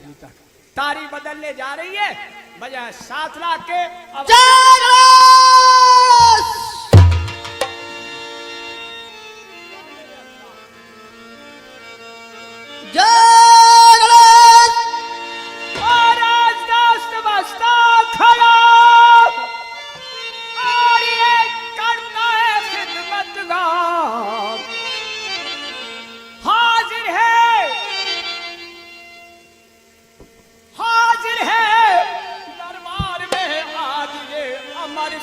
अभी तक। तारी बदलने जा रही है, बजाय 7 लाख के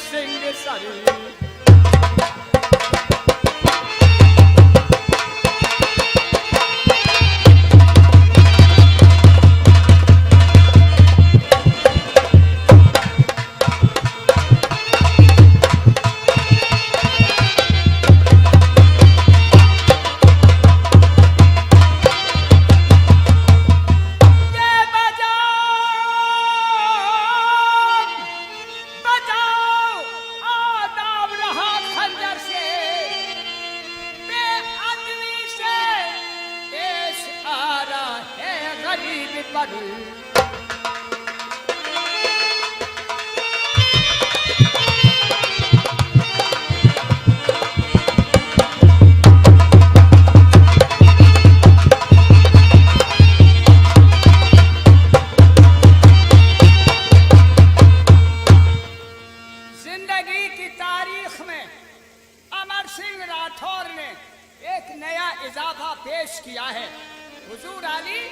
सिंह सर। जिंदगी की तारीख में अमर सिंह राठौर ने एक नया इजाफा पेश किया है। हुजूर अली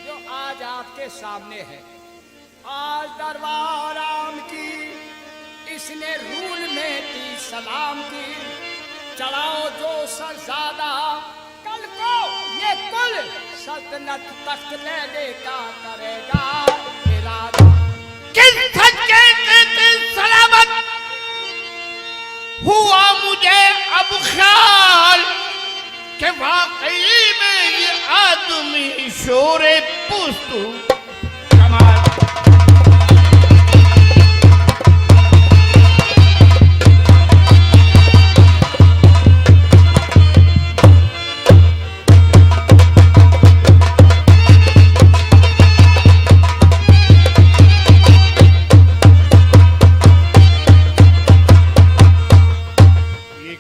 जो आज आपके सामने है, आज दरबार आम की इसने रूल में दी सलाम की। चढ़ाओ जो सरजादा, कल को ये कुल सल्तनत तख्त लेने का करेगा इरादा। किस सच्चे के सलामत हुआ मुझे अब ख्याल कि वाकई में ये आदमी शोरे पुस्तु कमाल।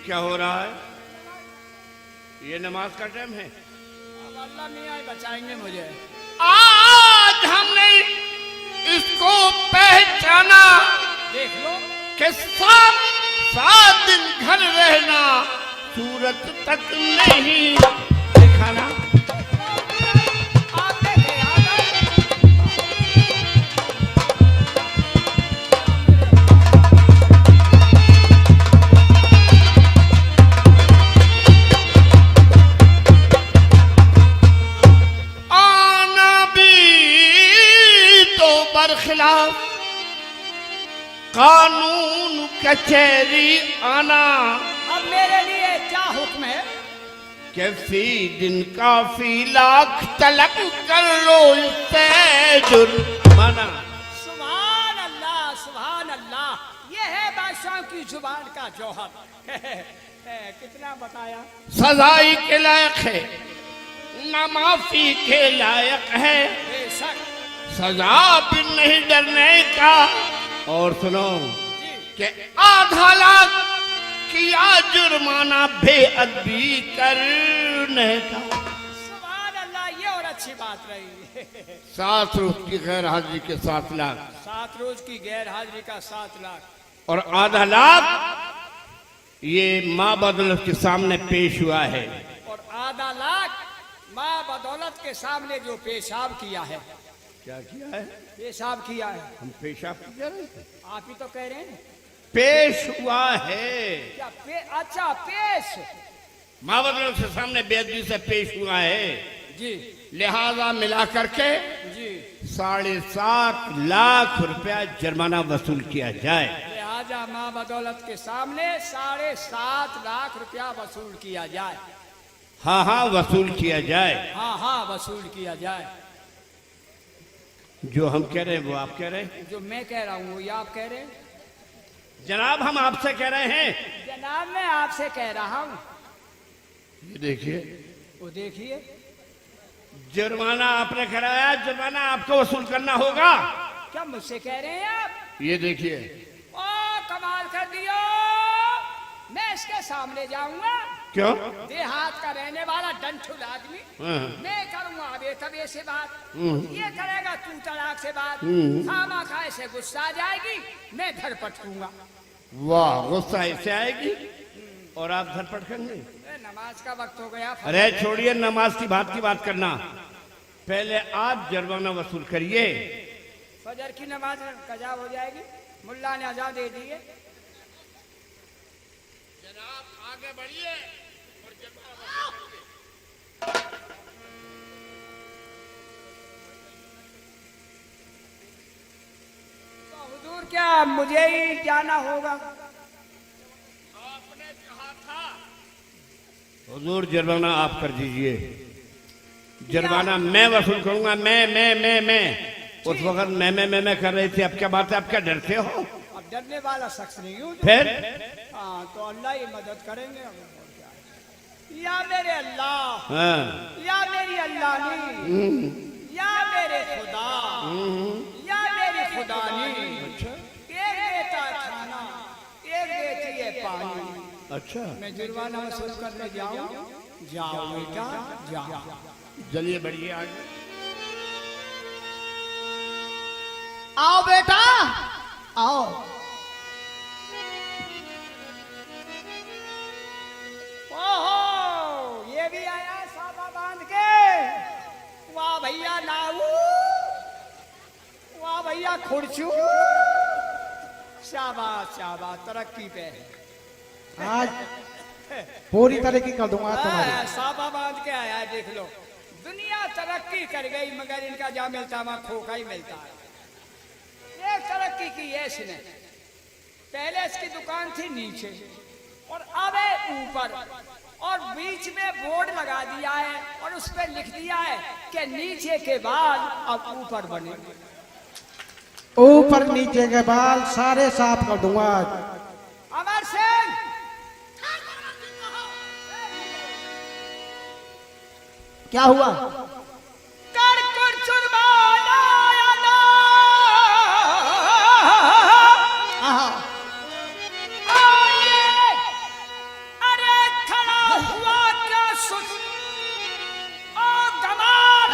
क्या हो रहा है? ये नमाज का टाइम है। अब अल्लाह मियां बचाएंगे मुझे। आज हमने इसको पहचाना। देख लो कि 7 दिन घर रहना, सूरत तक नहीं दिखाना। खिलाफ कानून कचहरी आना। अब मेरे लिए क्या हुक्म है? कि फी दिन काफी लाख तलब कर लो इससे जुर्माना। सुभान अल्लाह, सुभान अल्लाह। ये है बादशाह की जुबान का जौहर। कितना बताया? सजाई के लायक है, ना माफी के लायक है। बेशक सजा भी नहीं डरने का। और सुनो कि आधा किया जुर्माना बेअदबी करने का। सुभान अल्लाह, ये और अच्छी बात रही। 7 रोज की गैर हाजिरी के 7 लाख। 7 रोज की गैर हाजिरी का 7 लाख और आधा लाख ये माँ बदौलत के सामने पेश हुआ है। और आधा लाख माँ बदौलत के सामने जो पेशाब किया है। क्या किया है? पेशाब किया है। हम पेशाब किया रहे थे? आप ही तो कह रहे हैं। पेश हुआ है। क्या अच्छा पेश? माँ बदौलत के सामने बेअदबी से पेश हुआ है जी। लिहाजा मिला करके जी 7.5 लाख रुपया जुर्माना वसूल किया जाए। लिहाजा माँ बदौलत के सामने 7.5 लाख रुपया वसूल किया जाए। हाँ हाँ वसूल किया जाए। हाँ हाँ वसूल किया जाए। जो हम कह रहे हैं वो आप कह रहे हैं? जो मैं कह रहा हूँ वो आप कह रहे हैं? जनाब हम आपसे कह रहे हैं। जनाब मैं आपसे कह रहा हूँ। ये देखिए, वो देखिए, जुर्माना आपने कराया, जुर्माना आपको वसूल करना होगा। क्या मुझसे कह रहे हैं आप? ये देखिए। ओ कमाल कर दियो, मैं इसके सामने जाऊंगा? क्यों? देहात का रहने वाला डंठुल आदमी, हाँ। मैं करूंगा अबे तबे से बात, ये करेगा तू तड़ाक से बात, खामा खाए से गुस्सा आ जाएगी, मैं धर पटकूंगा। वाह, गुस्सा इससे आएगी और आप धर पटकेंगे। नमाज का वक्त हो गया। अरे छोड़िए नमाज की बात करना, पहले आप जुर्माना वसूल करिए। फजर की नमाज कजा हो जाएगी, मुल्ला ने अजा दे दी है। जनाब आगे बढ़िए और तो हुजूर क्या मुझे ही जाना होगा? आपने कहा था। हुजूर जुर्माना आप कर दीजिए, जुर्माना मैं वसूल करूंगा। मैं उस वक्त मैं कर रही थी, अब क्या बात है, आप क्या डरते हो? अब डरने वाला शख्स नहीं हूँ। फिर हाँ तो अल्लाह ही मदद करेंगे। या मेरे अल्लाह, हाँ। या मेरी अल्लाह नी, या मेरे खुदा, या मेरी खुदा नी। एक देता खाना, एक देती है पानी। अच्छा, मैं जुर्माना वसूल करने जाऊं? जाओ बेटा जाओ। चलिए बढ़िए आगे। आओ बेटा आओ। ओहो, ये भी आया साबा बांध के। वाह भैया लाऊ, वाह भैया खुरचू। शाबाश शाबाश, तरक्की पे आज पूरी तरक्की कर दूंगा तुम्हारी। साबा बांध के आया, देख लो। दुनिया तरक्की कर गई मगर इनका जा मिलता वहां खोखा ही मिलता है। ये तरक्की की है इसने। पहले इसकी दुकान थी नीचे और अब है ऊपर, और बीच में बोर्ड लगा दिया है और उस पर लिख दिया है कि नीचे के बाल अब ऊपर बने। ऊपर नीचे के बाल सारे साफ कर दूंगा आज। अमर सिंह, क्या हुआ? अरे खड़ा हुआ क्या सुन, ओ गमार,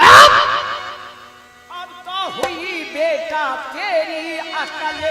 अब तो हुई बेटा तेरी अकल।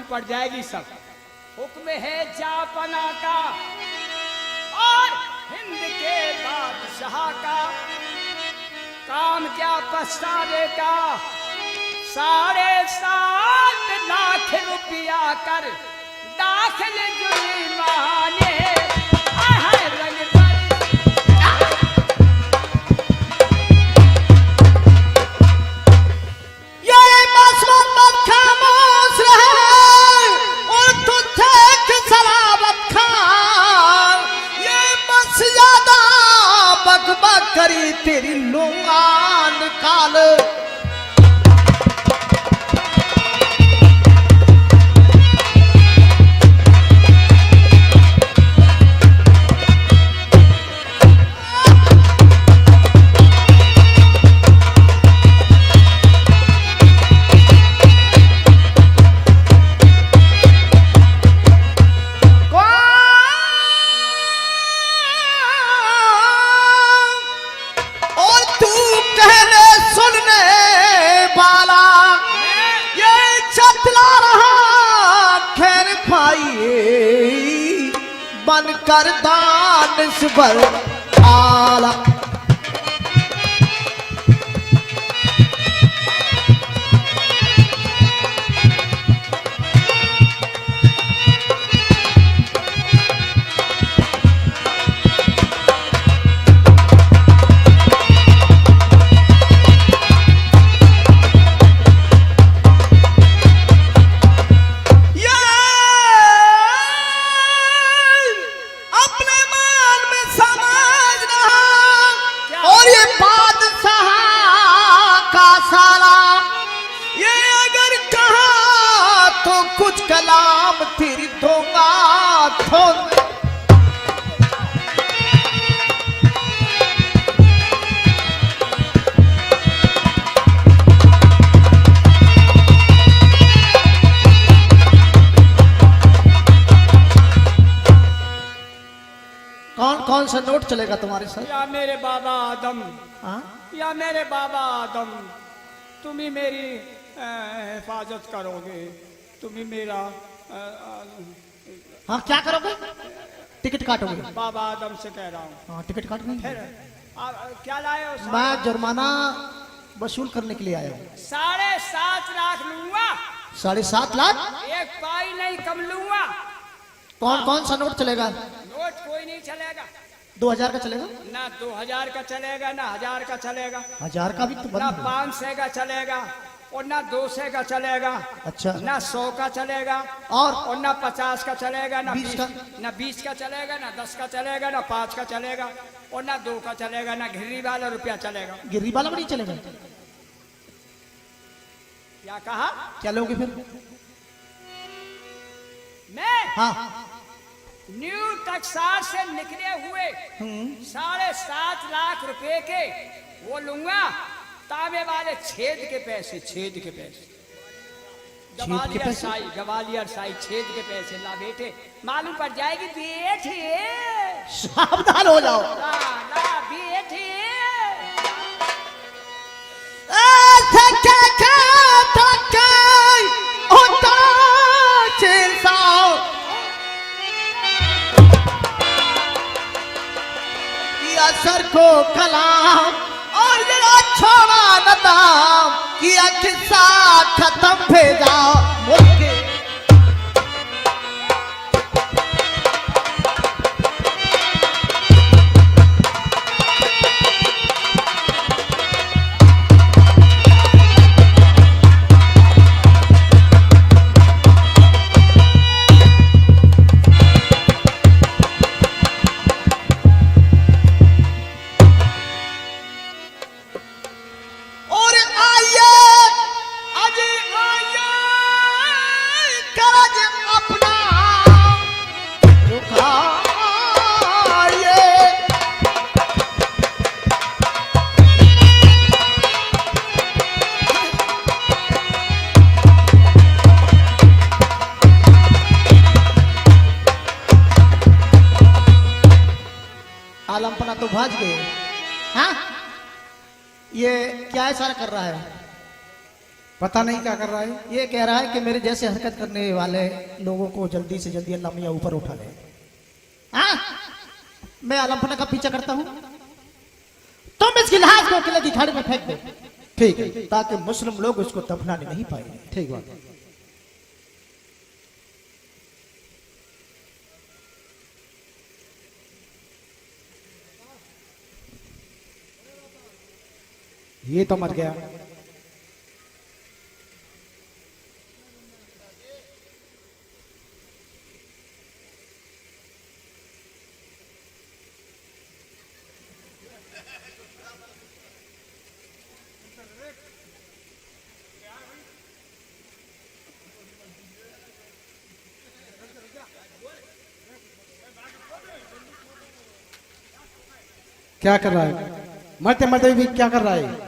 पड़ जाएगी सब। हुक्म है जापना का और हिंद के बादशाह का, काम क्या पछतावेगा। 7.5 लाख रुपया कर दाखिल जुर्माने रंग पर। ये बस मत खामोश रहे और तू देख सलामत खान। ये बस ज्यादा बकबक करी तेरी लुंगान काल। बनकर दानिश्वर आला। कुछ कलाम तेरी दूंगा थोन। कौन कौन सा नोट चलेगा तुम्हारे साथ? या मेरे बाबा आदम, हाँ? या मेरे बाबा आदम, तुम ही मेरी हिफाजत करोगे, तुम ही मेरा हाँ क्या करोगे? टिकट काटोगे? बाबा आदम से कह रहा हूँ। हाँ टिकट काटोगे। फिर क्या लाए हो? मैं जुर्माना वसूल करने के लिए आया हूँ। 7.5 लाख लूंगा। 7.5 लाख? एक पाई नहीं कम लूंगा। कौन कौन सा नोट चलेगा? नोट कोई नहीं चलेगा। 2000 का चलेगा? ना 2000 का चलेगा, ना 1000 का चलेगा, 1000 का भी तो ना बंद है। 500 का चलेगा, और ना 200 का चलेगा, अच्छा, ना 100 का चलेगा, और ना 50 का चलेगा, ना 20 का? ना 20 का चलेगा, ना 10 का चलेगा, ना 5 का चलेगा, और ना 2 का चलेगा, ना घिर्री वाला रुपया चलेगा। गिर्री वाला भी नहीं चलेगा? क्या कहा? क्या लोगे फिर? मैं हाँ न्यू टक्सार से निकले हुए 7.5 लाख रुपए के वो लूंगा। तांबे वाले छेद के पैसे, छेद के पैसे, गवालियर साई, गवालियर साई छेद के पैसे ला बेटे, मालूम पड़ जाएगी बेटे। सावधान हो जाओ। ला ला बेटे। असर को कलाम और जरा छोड़ा न दाम किया किस्सा खत्म भेजा मुल्के। आलमपना तो भाज गए। हाँ ये क्या इशारा कर रहा है? पता नहीं क्या कर रहा है। ये कह रहा है कि मेरे जैसे हरकत करने वाले लोगों को जल्दी से जल्दी अल्लाह मियां ऊपर उठा ले। हाँ मैं आलमपना का पीछा करता हूँ। तुम इसकी लाश को किले की खाड़ी में फेंक दो, ठीक है, ताकि मुस्लिम लोग उसको दफनाने नहीं पाएंगे। ठीक बात है। ये तो मर गया। क्या कर रहा है? मरते मरते भी क्या कर रहा है?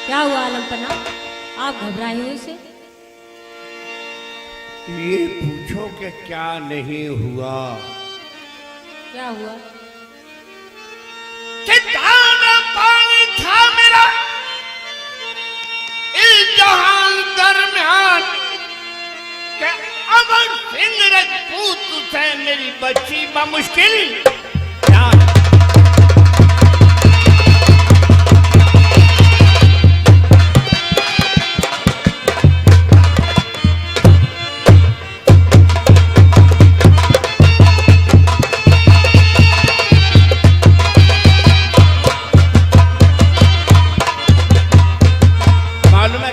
क्या हुआ आलमपना, आप घबराए हो इसे? ये पूछो कि क्या नहीं हुआ। क्या हुआ? कि दाना पानी था मेरा इस जहान दरमियान, कि अमर सिंह राजपूत से मेरी बच्ची बमुश्किल जान।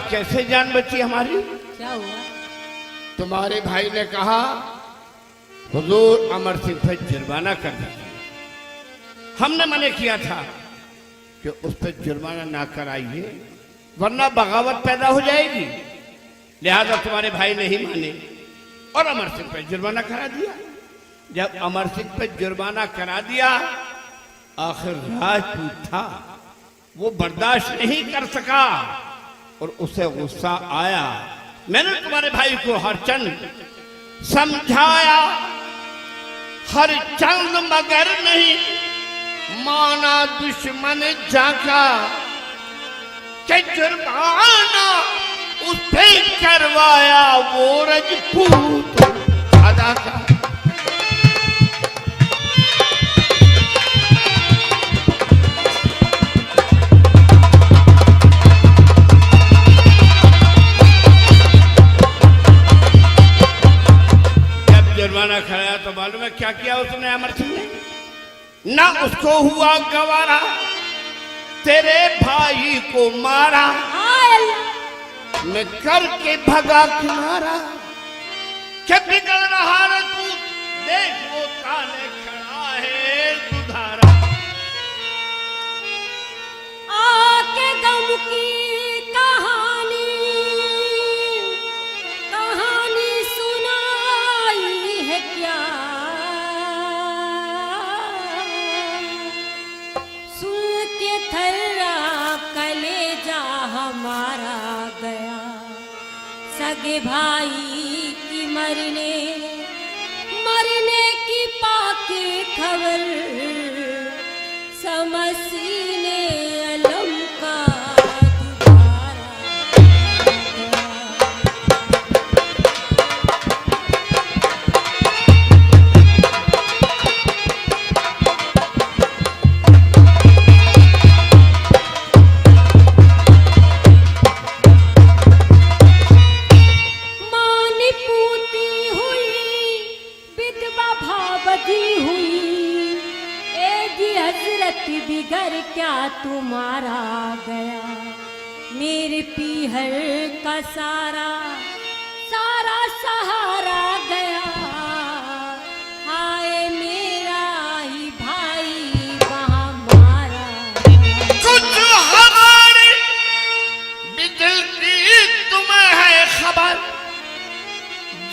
कैसे जान बची हमारी? क्या हुआ? तुम्हारे भाई ने कहा हुजूर अमर सिंह पर जुर्माना कर दीजिए। हमने मना किया था कि उस पर जुर्माना ना कराइए वरना बगावत पैदा हो जाएगी, लिहाजा तुम्हारे भाई नहीं माने और अमर सिंह पर जुर्माना करा दिया। जब अमर सिंह पर जुर्माना करा दिया, आखिर राजपूत था, वो बर्दाश्त नहीं कर सका और उसे गुस्सा आया। मैंने तुम्हारे भाई को हरचंद समझाया, हरचंद मगर नहीं माना दुश्मन जाका, कि जुर्माना उस पे करवाया वो राजपूत अदा का। जुर्माना कराया तो मालूम है क्या किया उसने अमर सिंह ने? ना उसको हुआ गवारा, तेरे भाई को मारा, मैं करके भगा किनारा। क्या बिगड़ रहा राजपूत, देख वो ताने खड़ा है दुधारा। आके गम की कहानी सुनाई है क्या, सुन के थर्रा कलेजा हमारा गया, सगे भाई की मरने की पाके खबर, समसीने अलम का दुबारा गया। मानी पूती हुई विधवा भावती हुई, ए जी हजरत बिगड़ क्या तुम्हारा गया, मेरे पीहर का सारा सहारा गया, हाय मेरा ही भाई वहाँ मारा गया। कुछ हमारी बिगड़ती तुम्हें है खबर,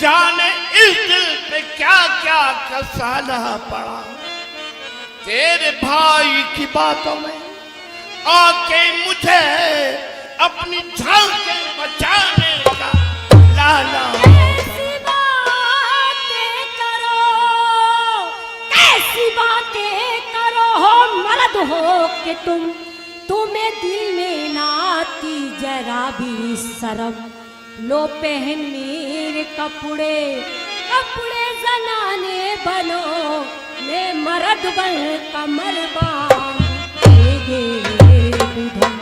जाने इस दिल पे क्या क्या कसाला पड़ा, तेरे भाई की बातों में आके मुझे अपनी जान के बचाने का लाला। कैसी बातें करो, कैसी बातें करो हो मर्द हो कि तुम्हें दिल में ना आती जरा भी शर्म। लो पहन मेरे कपड़े कपड़े जनाने बनो, मैं मर्द बन कमर बांधे दुधम।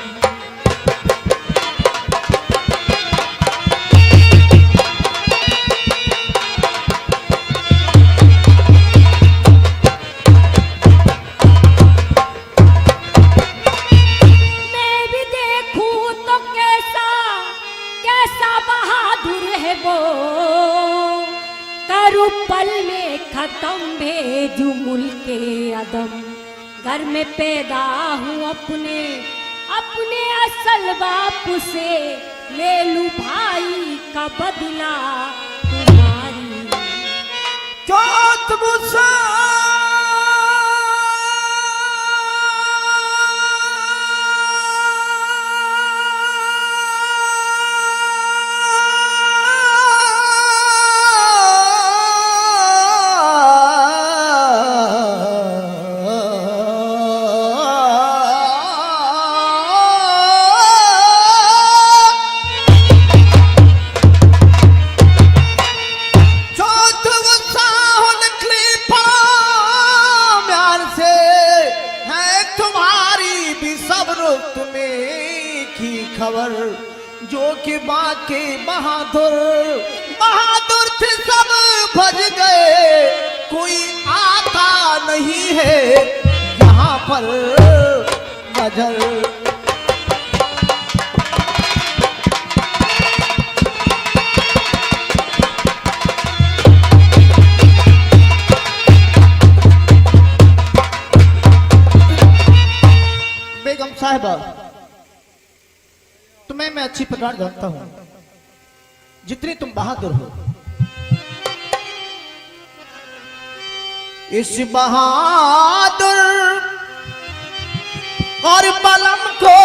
मैं भी देखूं तो कैसा कैसा बहादुर है वो, करूं पल में खत्म भेजूं मुल्क के अदम। घर में पैदा हूँ अपने अपने असल बाप से, ले लूं भाई का बदला तुम्हारी। चौथ गुस्सा खबर जो कि बाकी बहादुर बहादुर थे सब भज गए, कोई आता नहीं है यहाँ पर नजर। बेगम साहिबा, तुम्हें मैं अच्छी प्रकार जानता हूं, जितनी तुम बहादुर हो। इस बहादुर और बलम को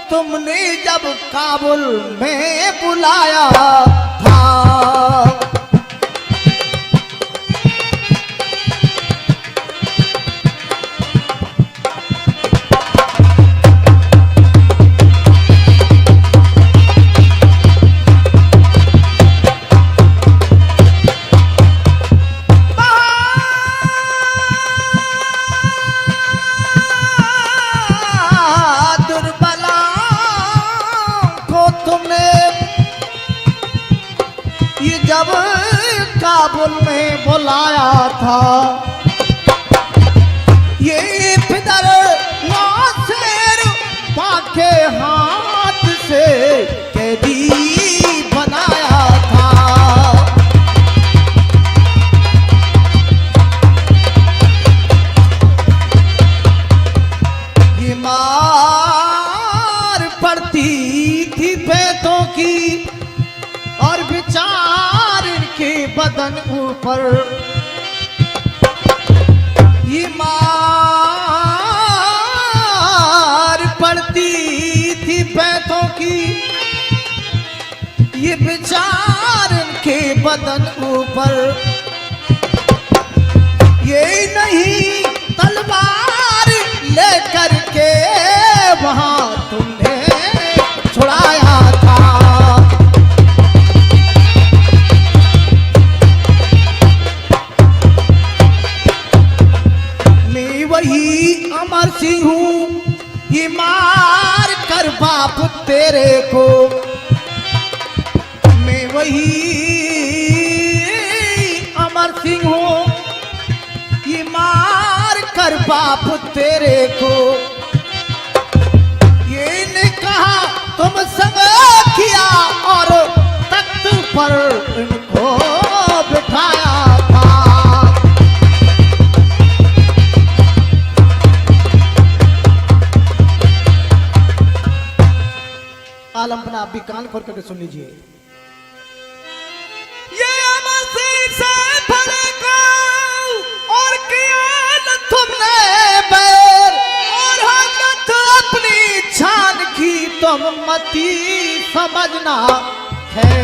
तुमने जब काबुल में बुलाया था, जब काबुल में बुलाया था, ये फिदर नासिर पाके हाथ से कैदी बनाया था। ये मार पड़ती थी बेटों की और विचार के बदन ऊपर, ये मार पड़ती थी पैतों की, ये विचार के बदन ऊपर। ये नहीं तलवार लेकर के वहां तुमने छुड़ाया था, वही अमर सिंह हूँ, ये मार कर बाप तेरे को। मैं वही अमर सिंह हूँ, ये मार कर बाप तेरे को। ये ने कहा तुम संग किया और तख्त पर इनको बिठाया था। आलम बना, आप भी कान खोल करके सुन लीजिए। ये मसीह से भले को और किया तुमने बैर, और हजरत अपनी जान की तो सम्मति समझना है।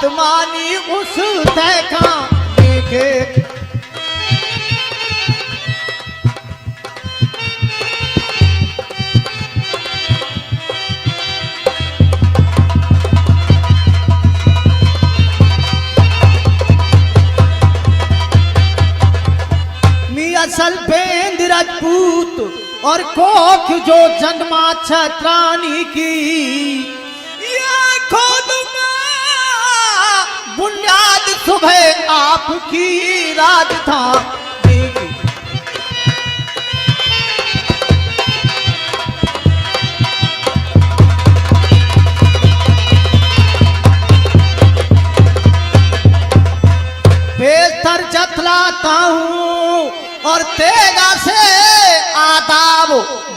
मानी उस देखा देखे मियां सल्फेंद राजपूत और कोख जो जन्मा छत्रानी की खुद बुनियाद सुबह आपकी राजधानी की। बेस्तर जतलाता हूँ और तेगा से आदाब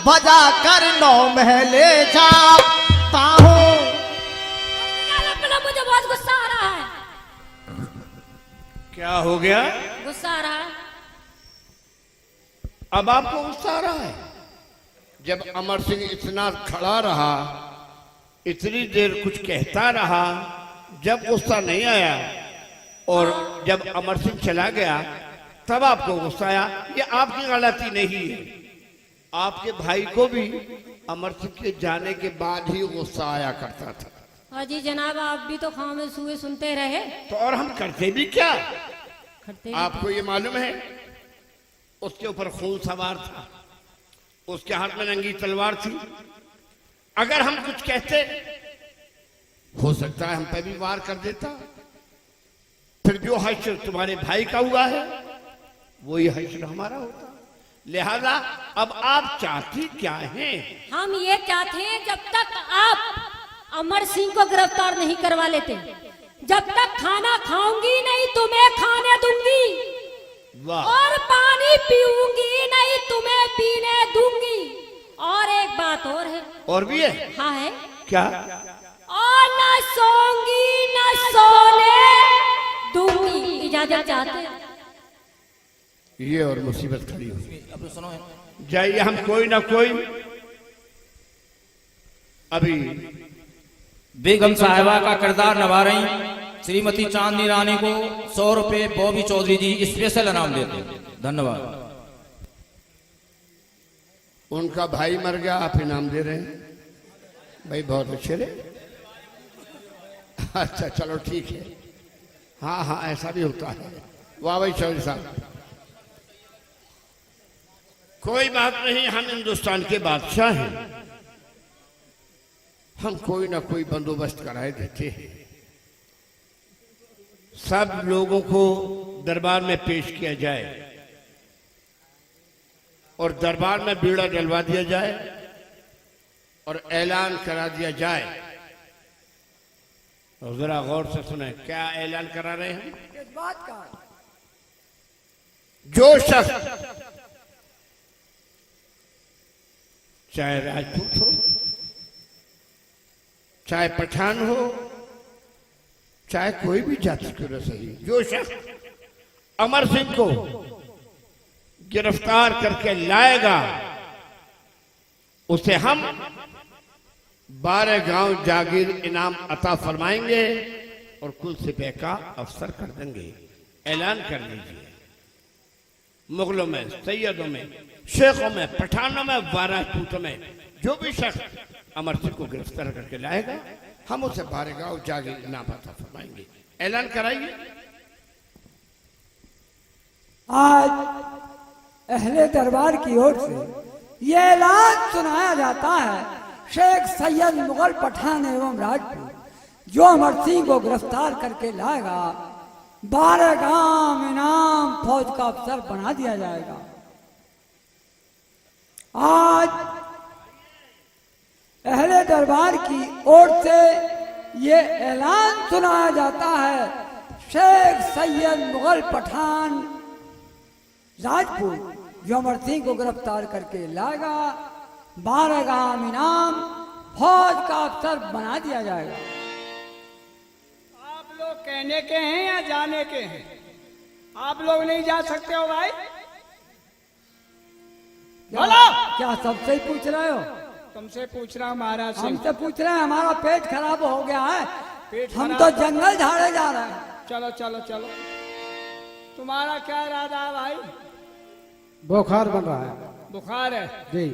बजा कर 9 महले जाता हूँ। मुझे बहुत गुस्सा आ रहा है। क्या हो गया? गुस्सा आ रहा है। अब आपको गुस्सा आ रहा है? जब अमर सिंह इतना खड़ा रहा, इतनी देर कुछ कहता रहा, जब गुस्सा नहीं आया और जब अमर सिंह चला गया तब आपको गुस्सा आया। ये आपकी गलती नहीं है। आपके भाई को भी अमर सिंह के जाने के बाद ही गुस्सा आया करता था। हाजी जनाब, आप भी तो खामोश हुए सुनते रहे। तो और हम करते भी क्या? करते आपको ये मालूम है उसके ऊपर खून सवार था, उसके हाथ में नंगी तलवार थी। अगर हम कुछ कहते हो सकता है हम पे भी वार कर देता। फिर जो हश्र तुम्हारे भाई का हुआ है वही हश्र हमारा होता। लिहाजा अब आप चाहती क्या हैं? हम ये चाहते हैं जब तक आप अमर सिंह को गिरफ्तार नहीं करवा लेते, जब तक खाना खाऊंगी नहीं तुम्हें खाने दूंगी, और पानी पीऊंगी नहीं तुम्हें पीने दूंगी। और एक बात और है। और भी है? हाँ है। क्या? और न सोऊंगी न सोने दूंगी। इजाजत चाहते? ये और मुसीबत खड़ी हुई। जाइए, हम कोई ना कोई अभी बेगम साहिबा का किरदार निभा रही श्रीमती चांदनी रानी को 100 रुपए बॉबी चौधरी जी स्पेशल इनाम देते हैं। धन्यवाद। उनका भाई मर गया, आप इनाम दे रहे हैं? भाई बहुत अच्छे रहे। अच्छा चलो ठीक है। हाँ हाँ ऐसा भी होता है। वाह भाई चौधरी साहब, कोई बात नहीं, हम हिंदुस्तान के बादशाह हैं, हम कोई ना कोई बंदोबस्त कराए देते हैं। सब लोगों को दरबार में पेश किया जाए और दरबार में बीड़ा डलवा दिया जाए और ऐलान करा दिया जाए। और जरा गौर से सुने, क्या ऐलान करा रहे हैं? इस बात का जो शख्स चाहे राजपूत हो, चाहे पठान हो, चाहे कोई भी जाति क्यों न सही, जो शख्स अमर सिंह को गिरफ्तार करके लाएगा उसे हम 12 गांव जागीर इनाम अता फरमाएंगे और कुल सिपह का अफसर कर देंगे। ऐलान कर लीजिए। मुगलों में, सैयदों में, शेखों में, पठानों में, राजपूतों में जो भी शख्स अमर सिंह को गिरफ्तार करके लाएगा हम उसे 12 गांव जागीर इनाम अता फरमाएंगे। ऐलान कराइए। आज अहले दरबार की ओर से यह ऐलान सुनाया जाता है, शेख सैयद मुगल पठान एवं राजपूत जो अमर सिंह को गिरफ्तार करके लाएगा 12 गांव इनाम फौज का अफसर बना दिया जाएगा। आज अहले दरबार की ओर से ये ऐलान सुनाया जाता है, शेख सैयद मुगल पठान राजपूत जो अमर सिंह को गिरफ्तार करके लाएगा, 12 इनाम फौज का अफसर बना दिया जाएगा। आप लोग कहने के हैं या जाने के हैं? आप लोग नहीं जा सकते हो भाई? बोलो। क्या सबसे ही पूछ रहे हो? तुमसे पूछ रहा हूँ महाराज सिंह। हमसे पूछ रहे हैं, हमारा पेट खराब हो गया है, पेट हम खराब? तो जंगल झाड़े जा रहे हैं। चलो चलो चलो, तुम्हारा क्या इरादा है भाई? बुखार बन रहा है बुखार है? जी।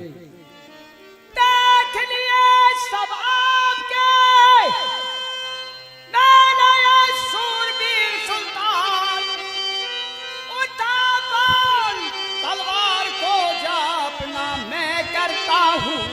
देख लिए सब आपके नाना सूरबीर सुल्तान, उठा बाल तलवार को जापना मैं करता हूँ।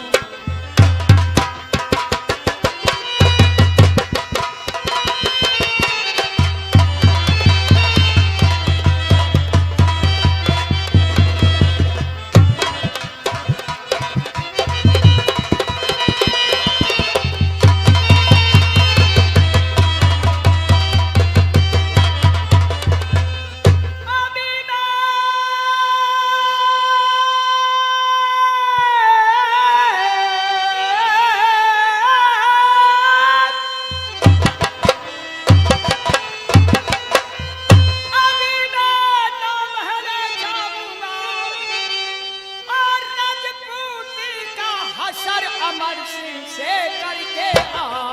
अमर सिंह से करके आ।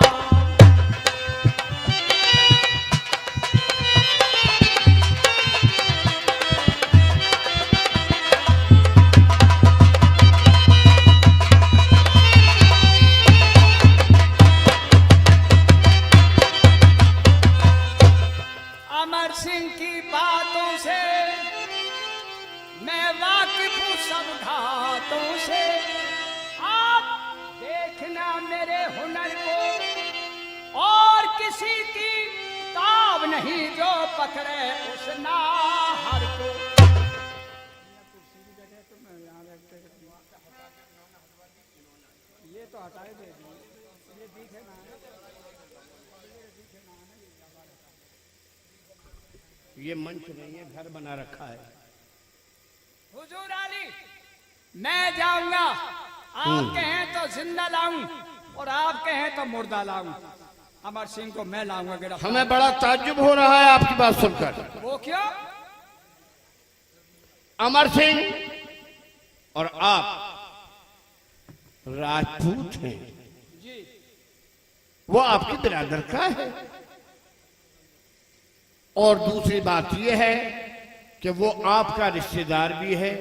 अमर सिंह की बातों से मैं वाकिफ हूँ, सब घातों से। आप देखना मेरे हुनर को, और किसी की ताब नहीं जो पकड़े उस नाहर को। ये तो हटाए दे, ये दिखे ना, ये मंच नहीं है, घर बना रखा है। हुजूर आली, मैं जाऊंगा, आप कहें तो जिंदा लाऊं और आप कहें तो मुर्दा लाऊं। अमर सिंह को मैं लाऊंगा गिरफ्तार। हमें बड़ा ताज्जुब हो रहा है आपकी बात सुनकर। वो क्यों? अमर सिंह और आप राजपूत हैं जी। वो आपकी बिरादर का है, और दूसरी बात यह है कि वो आपका रिश्तेदार भी है।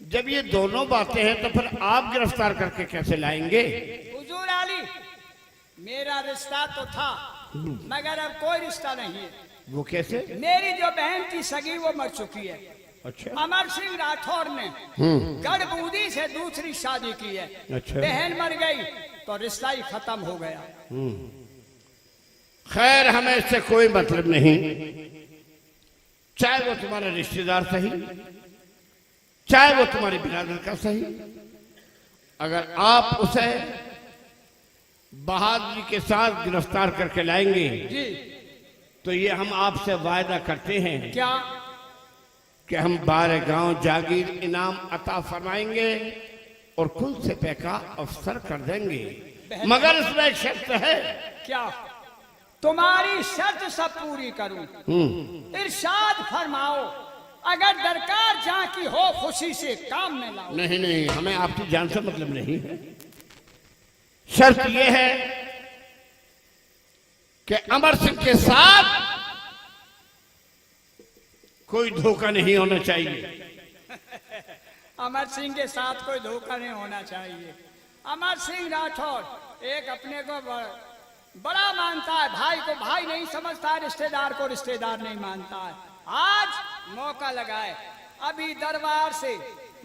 जब ये दोनों बातें हैं तो फिर आप गिरफ्तार करके कैसे लाएंगे? हुजूर आली, मेरा रिश्ता तो था मगर अब कोई रिश्ता नहीं है। वो कैसे? मेरी जो बहन थी सगी वो मर चुकी है। अच्छा। अमर सिंह राठौर ने गढ़बूदी से दूसरी शादी की है। अच्छा। बहन मर गई तो रिश्ता ही खत्म हो गया। खैर, हमें इससे कोई मतलब नहीं, चाहे वो तुम्हारा रिश्तेदार सही, चाहे वो तुम्हारी बिरादर का सही। अगर आप उसे बहादुरी के साथ गिरफ्तार करके लाएंगे जी। तो ये हम आपसे वायदा करते हैं क्या? कि हम 12 गांव जागीर इनाम अता फरमाएंगे और कुल से पैका अफसर कर देंगे। मगर इसमें एक शर्त है। क्या? तुम्हारी शर्त सब पूरी करूं। इरशाद फरमाओ, अगर दरकार जहां की हो खुशी से काम में लाओ। नहीं नहीं, हमें आपकी जान से मतलब नहीं है। शर्त यह है कि अमर सिंह के साथ कोई धोखा नहीं होना चाहिए। अमर सिंह के साथ कोई धोखा नहीं होना चाहिए। अमर सिंह राठौर एक अपने को बड़ा मानता है, भाई को भाई नहीं समझता है, रिश्तेदार को रिश्तेदार नहीं मानता है। आज मौका लगाए, अभी दरबार से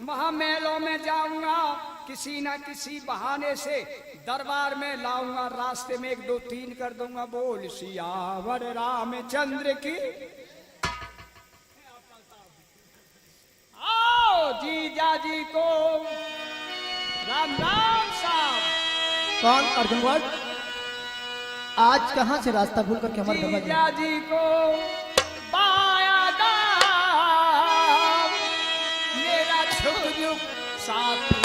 महामहलों में जाऊंगा, किसी ना किसी बहाने से दरबार में लाऊंगा, रास्ते में 1 2 3 कर दूंगा, बोल सियावर रामचंद्र की। आओ जीजा जी को राम राम साहब। कौन अर्जुनगढ़? आज कहाँ से रास्ता भूल करके हमारे दरबार जीजा जी को पाया दाम, मेरा छुप छुप साथी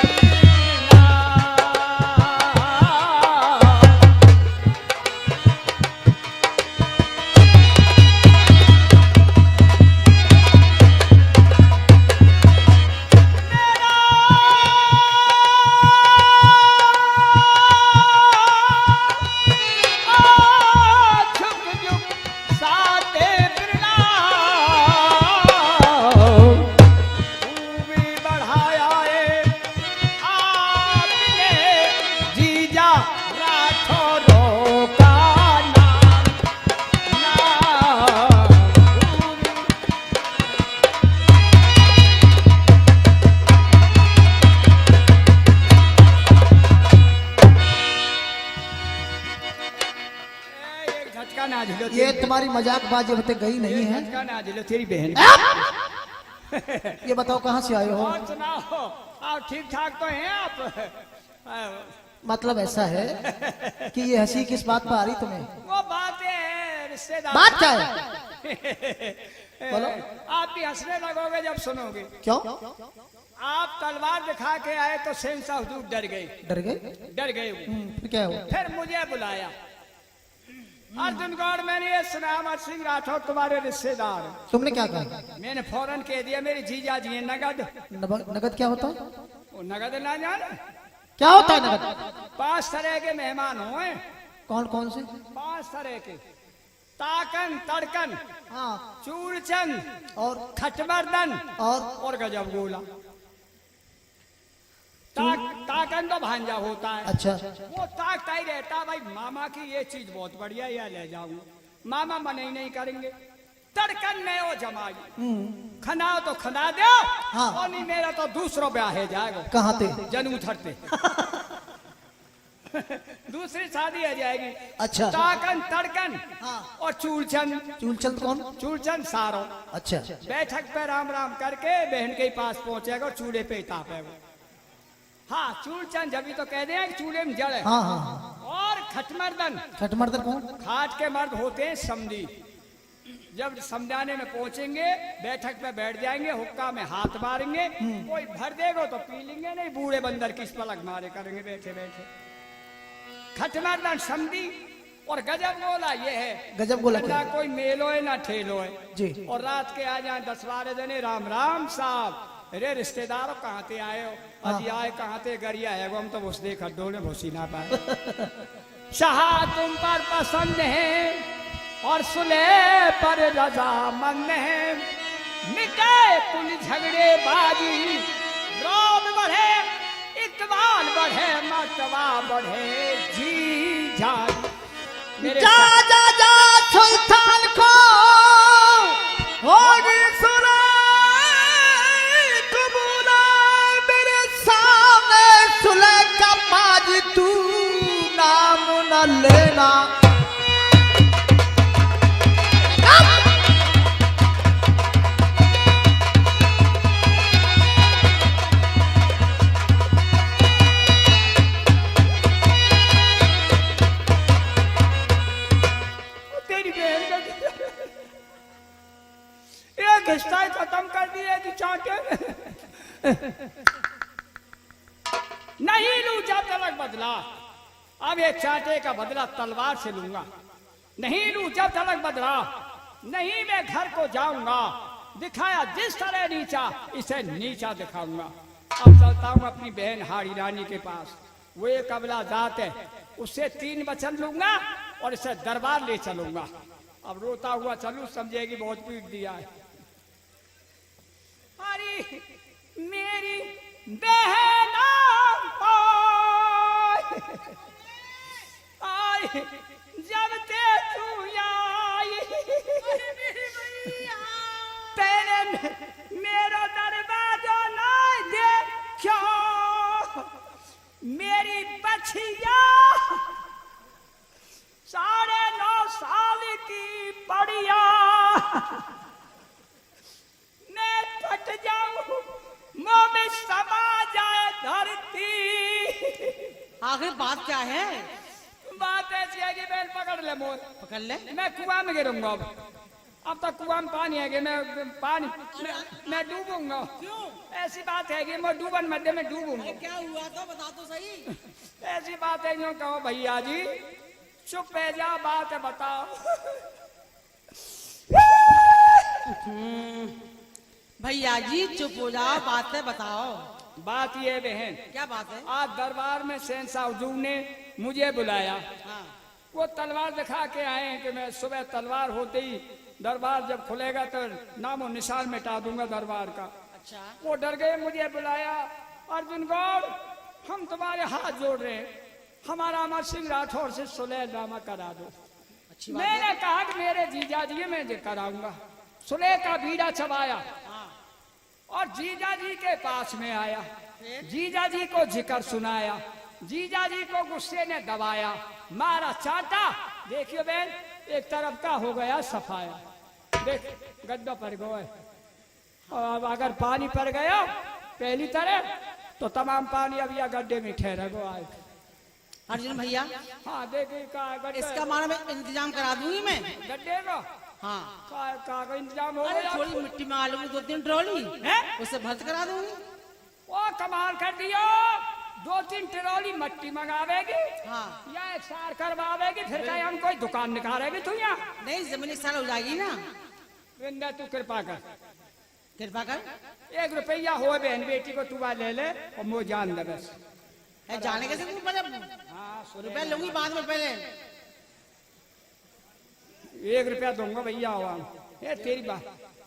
ये तुम्हारी मजाकबाजी होते गई नहीं है। झटका ना दिलो तेरी बहन ये बताओ कहाँ से आए हो? और सुनाओ, आप ठीक ठाक तो हैं आप? मतलब ऐसा है कि ये हंसी किस बात पर आ रही तुम्हें? वो बातें हैं रिश्तेदार। बात क्या है? बोलो। आप भी हंसने लगोगे जब सुनोगे। क्यों? आप तलवार दिखा के आए तो शहंशाह हुजूर डर गए। डर गए? डर गए वो। फिर क्या हुआ? फिर मुझे बुलाया। अर्जुनगढ़ मैंने ये सुना अमर सिंह राठौर तुम्हारे रिश्तेदार। तुमने क्या कहा? मैंने फौरन कह दिया मेरे जीजा जी हैं नगद। नगद क्या होता है? वो नगद ना जाने क्या होता है नगद? 5 तरह के मेहमान हुए। कौन कौन से? 5 तरह के। ताकन, तड़कन, हाँ, चूड़चंद और खटमर्दन और गजब गोला। ताकन तो भांजा होता है। अच्छा। वो ताकता ही रहता भाई मामा की ये चीज बहुत बढ़िया या ले जाऊं, मामा मना ही नहीं करेंगे। तड़कन में वो जमाई खनाओ तो खना दो। हाँ। और नहीं मेरा तो दूसरों ब्याह है जाएगा। कहाँ थे? जन्म थरते दूसरी शादी आ जाएगी। अच्छा। ताकन, तड़कन, हाँ। और चूड़चंद। चूलचंद कौन? चूड़चंद सारो। अच्छा। बैठक पे राम राम करके बहन के पास पहुंचेगा और चूड़े पे तापेगा। हाँ, चूड़चंद जब भी तो कह दे चूड़े में जड़ है। हाँ हाँ। और खटमर्दन, खटमर्दन कौन? खाट के मर्द होते हैं समधी। जब समझाने में पहुंचेंगे बैठक पे बैठ जाएंगे, हुक्का में हाथ मारेंगे, कोई भर देगा तो पी लेंगे, नहीं बूढ़े बंदर किस पलक मारे करेंगे बैठे बैठे। खटमर्दन समधी। और गजब गोला ये है। गजब गोला ना क्या? कोई मेलो है ना ठेलो है जी। और रात के आ जाए 10-12 जने राम राम साहब, अरे रिश्तेदारों कहाँ ते आए हो? अजी आए कहाँ ते गरिया है वो हम तो घुस दे खड्डों में घुसी ना पाए। शाह तुम पर पसंद है और सुले पर रजामंद है, मिटे कुल झगड़े बाजी, रौब बढ़े इकबाल बढ़े मर्तबा बढ़े जी जान। मेरे जा जा जा सुल्तान को होगी सुना कबूला, मेरे सामने सुलह का बाजी तू नाम न लेना। तेरी बहन का एक हिस्सा ही खत्म कर दिए कि चाटे नहीं लू जब तलक बदला। अब ये चाटे का बदला तलवार से लूंगा। नहीं लू जब तलक बदला, नहीं मैं घर को जाऊंगा। दिखाया जिस तरह नीचा इसे नीचा दिखाऊंगा। अब चलता हूँ अपनी बहन हाड़ी रानी के पास। वो एक अबला जात है, उससे 3 वचन लूंगा और इसे दरबार ले चलूंगा। अब रोता हुआ चलू, समझेगी बहुत पीट दिया है। अरे मेरी बहन आई जब ते तू आई, तेरे मेरा दरवाजा नहीं देखो, मेरी बछिया 9.5 साल की बढ़िया, मैं फट जाऊं मुंह में समा जाए धरती। आखिर बात क्या है? बात ऐसी है कि बहन पकड़ ले मोर, पकड़ ले। मैं कुआं में गिरूंगा अब तक कुआं में पानी है कि मैं पानी मैं डूबूंगा। क्यों? ऐसी बात है कि मैं डूबन मध्य में डूबूंगा। क्या हुआ तो बता तो सही। ऐसी बात है जो कहो भैया जी चुप है जा, बात है बताओ। भैया जी चुप हो जाओ, बात है बताओ। बात ये बहन, क्या बात है? आज दरबार में शहंशाह हुजूर ने मुझे बुलाया। हाँ। वो तलवार दिखा के आए हैं कि मैं सुबह तलवार होते ही दरबार जब खुलेगा तो नामो निशान मिटा दूंगा दरबार का। अच्छा। वो डर गए, मुझे बुलाया। अर्जुन गौड़ हम तुम्हारे हाथ जोड़ रहे हैं, हमारा अमर सिंह राठौर से सुलह ड्रामा करा दो। अच्छी बात है। मैंने कहा कि मेरे जीजा जी मैं कराऊंगा। सुलह का बीड़ा चबाया हाँ। और जीजा जी के पास में आया, फिर? जीजा जी को जिक्र सुनाया, जीजा जी को गुस्से ने दबाया, मारा चाटा। देखियो बहन एक तरफ का हो गया सफाया, देख गड्ढा पर गए। और अब अगर पानी पड़ गया पहली तरह तो तमाम पानी अब यह गड्ढे में ठहरे गो आए। अर्जुन भैया हाँ देखिए का इसका माना मैं इंतजाम करा दूंगी मैं। गड्ढे को हाँ। का इंतजाम हो अरे गया। थोड़ी मिट्टी में आलू की 2-3 ट्रॉली हैं? उससे भर्त करा दूंगी। वो कमाल कर दियो, 2-3 ट्रॉली मट्टी मंगावेगी हाँ। या एक सार करवावेगी, फिर कहीं हम कोई दुकान निकालेगी तू यहाँ। नहीं जमीन एक साल हो जाएगी ना। विंदा तू कृपा कर, कृपा कर। 1 रुपया हो बहन बेटी को तू ले ले और मुझे जान दे बस। है जाने कैसे तू मतलब हाँ रुपया लूंगी बाद में पहले। 1 रुपया दूंगा भैया हुआ। ये तेरी बात,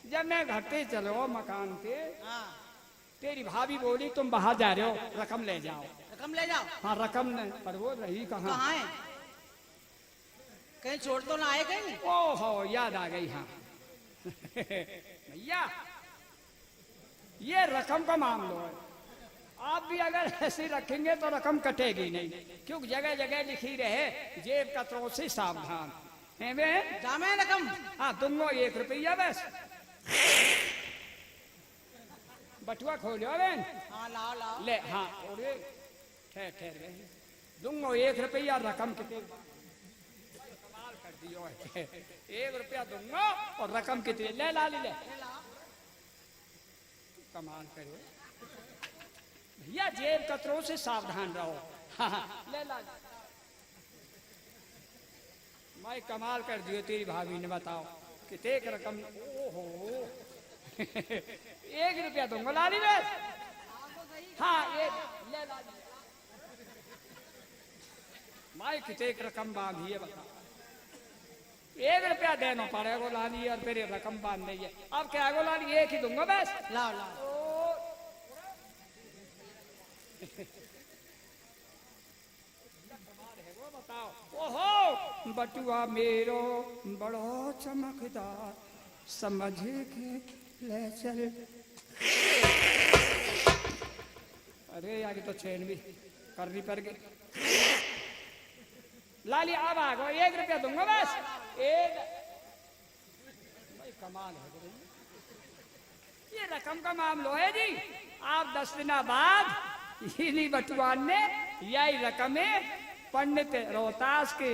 जब मैं घर पे चलो मकान पे हाँ। तेरी भाभी बोली तुम बाहर जा रहे हो रकम ले जाओ। रकम ले जाओ। हाँ रकम नहीं, पर वो रही कहाँ? कहाँ है? कहीं छोड़ तो ना आए कहीं? ओहो याद आ गई। हाँ भैया ये रकम का मामला है, आप भी अगर ऐसे रखेंगे तो रकम कटेगी नहीं, क्योंकि जगह जगह लिखी रहे जेब कतरों से सावधान है वे। जामे रकम। हाँ दूंगो 1 रुपया बस। बटुआ खोलो बहन। हाँ लाओ लाओ। ले हाँ और ठहर ठहर गए दूंगो 1 रुपया। रकम कितनी कमाल कर दियो है। 1 रुपया दूंगा और रकम कितनी? ले ला ले कमाल करो भैया, जेब कतरों से सावधान रहो। हाँ ले ला मैं कमाल कर दियो तेरी भाभी ने। बताओ कितने रकम? ओहो 1 रुपया दूंगा लाली बस। हाँ एक ले ला मैं कितने रकम बांधी है बताओ। 1 रुपया देना पड़ेगा लाली और फिर रकम बांध दी है। अब क्या गो लाली 1 ही दूंगा बस। लाओ लाओ। बताओ। ओहो बटुआ मेरो बड़ो चमकदार, समझ के ले चल। अरे आगे तो चैन भी करनी पड़ गई। लाली अब आ गो 1 रुपया दूंगा बस। एक भाई कमाल है ये रकम का मामला है जी। आप 10 दिन बाद इन्हीं बटुआन ने यही रकमें पंडित रोहतास के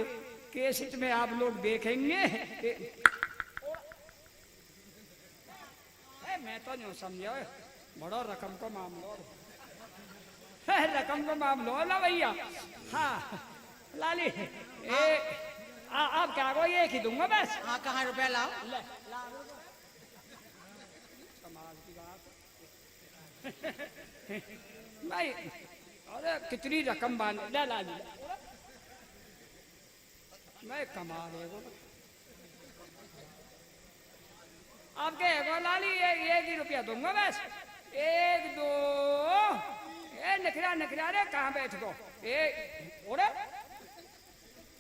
केसेट में आप लोग देखेंगे। मैं तो नहीं समझा बड़ा रकम का मामला है। रकम का मामला ना भैया। हाँ लाली आप क्या को 1 ही दूंगा बस। हाँ कहाँ रुपया लाओ। कमाल की बात भाई। अरे कितनी रकम बांध ले ला ली मैं कमाल है वो। अब क्या है लाली 1 ही रुपया दूंगा बस। 1 2 निकला निकला रे कहाँ बैठ गो। और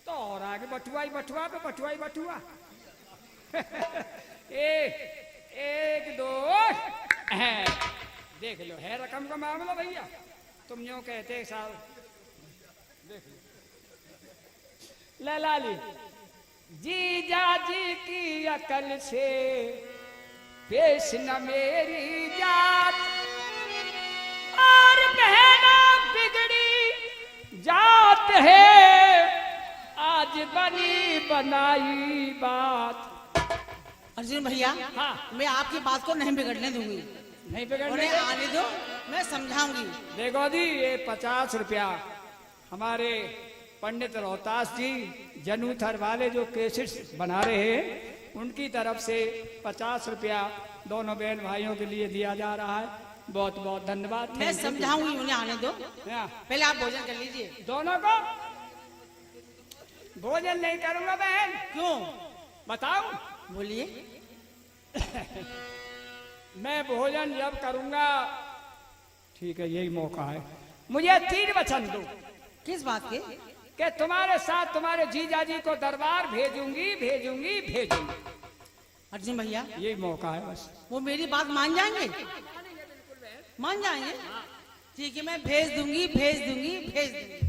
तो और आगे बटुआ ही बटुआ पे बटुआ ही बटुआ। 1 2 देख लो है रकम का मामला भैया। तुम यूं कहते साल देख लो। ले लाली जीजा जी की अकल से पेश न मेरी जात, और बहना बिगड़ी जात है आज बनी बनाई बात। अर्जुन भैया, हाँ। मैं आपकी बात को नहीं बिगड़ने दूंगी। नहीं बिगड़ने उन्हें दे। आने दो, मैं समझाऊंगी। देखो जी, ये 50 रुपया हमारे पंडित रोहतास जी जनूथर वाले जो केसेट बना रहे हैं उनकी तरफ से 50 रुपया दोनों बहन भाइयों के लिए दिया जा रहा है। बहुत बहुत धन्यवाद। मैं समझाऊंगी, उन्हें आने दो। हाँ, पहले आप भोजन कर लीजिए। दोनों को भोजन नहीं करूंगा बहन। क्यों? बताओ। बोलिए। मैं भोजन जब करूंगा, ठीक है यही मौका है, मुझे 3 वचन दो किस बात के? कि तुम्हारे साथ तुम्हारे जीजा जी को दरबार भेजूंगी भेजूंगी भेजूंगी। अर्जुन भैया, यही मौका है बस। वो मेरी बात मान जाएंगे? मान जाएंगे? ठीक है, मैं भेज दूंगी भेज दूंगी भेज दूंगी।